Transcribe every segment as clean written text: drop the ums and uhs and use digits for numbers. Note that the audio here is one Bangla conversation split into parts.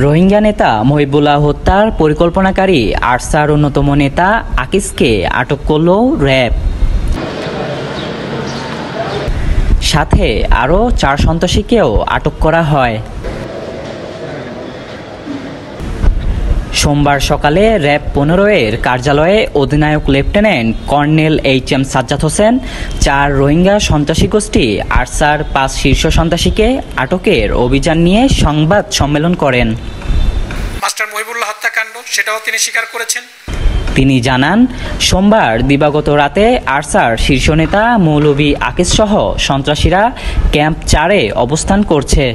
রোহিঙ্গা নেতা মহিবুল্লাহ হত্যার পরিকল্পনাকারী আরসার অন্যতম নেতা আকিজকে আটক করল র্যাব। সাথে আরও 4 সন্ত্রাসীকেও আটক করা হয়। সোমবার সকালে র্যাব 15-এর কার্যালয়ে অধিনায়ক lieutenant colonel HM. Sajjad Hossain 4 Rohingya সন্ত্রাসী গোষ্ঠী আরসার 5 শীর্ষ সন্ত্রাসীকে আটকের অভিযান নিয়ে সংবাদ সম্মেলন করেন। মাস্টার মহিবুল্লাহ হত্যাকাণ্ড সেটাও তিনি স্বীকার করেছেন। তিনি জানান, সোমবার দিবাগত রাতে আরসার শীর্ষ নেতা মৌলভী আকিজ সহ সন্ত্রাসীরা ক্যাম্প 4-এ অবস্থান করছে।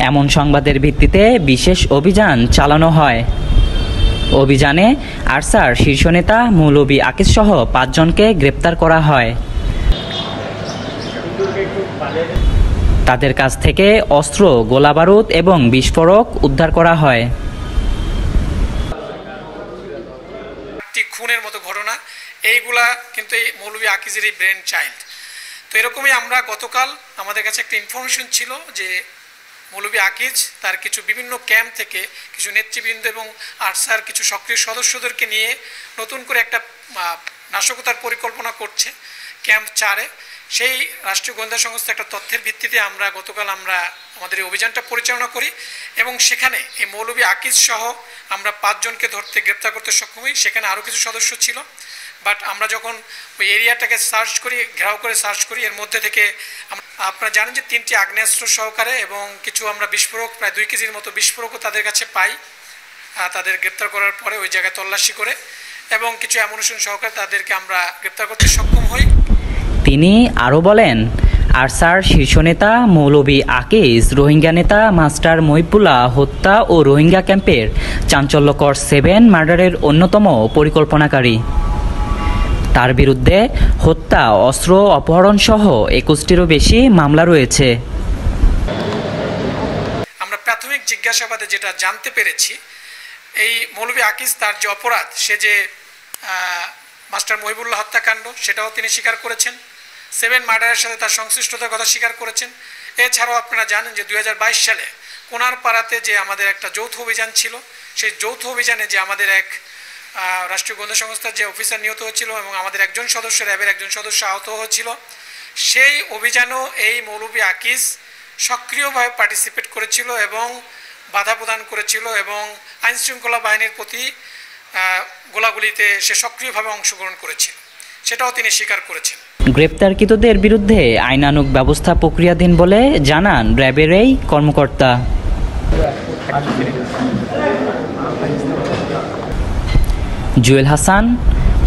এমন সংবাদের ভিত্তিতে বিশেষ অভিযান চালানো হয়। অভিযানে আরসার শীর্ষ নেতা মৌলভী আকিজ সহ 5 জনকে গ্রেপ্তার করা হয়। তাদের কাছ থেকে অস্ত্র, গোলাবারুদ এবং বিস্ফোরক উদ্ধার করা হয়। খুনের মতো ঘটনা এইগুলা কিন্তু এই মৌলভী আকিজেরই ব্রেন চাইল্ড। তো এরকমই আমরা গতকাল আমাদের কাছে একটা ইনফরমেশন ছিল যে মৌলভী আকিজ তার কিছু বিভিন্ন ক্যাম্প থেকে কিছু নেতৃবৃন্দ এবং আরসার কিছু সক্রিয় সদস্যদেরকে নিয়ে নতুন করে একটা নাশকতার পরিকল্পনা করছে ক্যাম্প 4-এ। সেই রাষ্ট্রীয় গোয়েন্দা সংস্থা একটা তথ্যের ভিত্তিতে গতকাল আমরা আমাদের এই অভিযানটা পরিচালনা করি এবং সেখানে এই মৌলভী আকিজ সহ আমরা 5 জনকে ধরতে গ্রেপ্তার করতে সক্ষম হই। সেখানে আরও কিছু সদস্য ছিল, বাট আমরা যখন ওই এরিয়াটাকে সার্চ করি, ঘেরাও করে সার্চ করি, এর মধ্যে থেকে আপনারা জানেন যে 3টি আগ্নেয়াস্ত্র সহকারে এবং কিছু আমরা বিস্ফোরক, প্রায় 2 কেজির মতো বিস্ফোরকও তাদের কাছে পাই। তাদের গ্রেপ্তার করার পরে ওই জায়গায় তল্লাশি করে এবং কিছু অ্যামুনিশন সহকারে তাদেরকে আমরা গ্রেপ্তার করতে সক্ষম হই। তিনি আরও বলেন, আরসার শীর্ষ নেতা মৌলভী আকিজ রোহিঙ্গা নেতা মাস্টার মহিবুল্লাহ হত্যা ও রোহিঙ্গা ক্যাম্পের চাঞ্চল্যকর 7 মার্ডারের অন্যতম পরিকল্পনাকারী। তার বিরুদ্ধে হত্যা, অস্ত্র অপহরণ সহ 21টিরও বেশি মামলা রয়েছে। আমরা প্রাথমিক জিজ্ঞাসাবাদে যেটা জানতে পেরেছি, এই মৌলভী আকিজ তার যে অপরাধ, সে যে মাস্টার মহিবুল্লাহ হত্যাকাণ্ড সেটাও তিনি স্বীকার করেছেন। 7 মার্ডারের সাথে তার সংশ্লিষ্টতার কথা স্বীকার করেছেন। এছাড়াও আপনারা জানেন যে 2022 সালে কোনারপাড়াতে যে আমাদের একটা যৌথ অভিযান ছিল, সেই যৌথ অভিযানে যে আমাদের এক রাষ্ট্রীয় গোয়েন্দা সংস্থার যে অফিসার নিহত হয়েছিল এবং আমাদের একজন সদস্য, র্যাবের একজন সদস্য আহত হয়েছিল, সেই অভিযানেও এই মৌলভী আকিজ সক্রিয়ভাবে পার্টিসিপেট করেছিল এবং বাধা প্রদান করেছিল এবং আইনশৃঙ্খলা বাহিনীর প্রতি গোলাগুলিতে সে সক্রিয়ভাবে অংশগ্রহণ করেছিল, সেটাও তিনি স্বীকার করেছেন। গ্রেপ্তারকৃতদের বিরুদ্ধে আইনানুগ ব্যবস্থা প্রক্রিয়াধীন বলে জানান র্যাবের এই কর্মকর্তা। জুয়েল হাসান,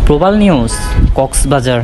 প্রবাল নিউজ, কক্সবাজার।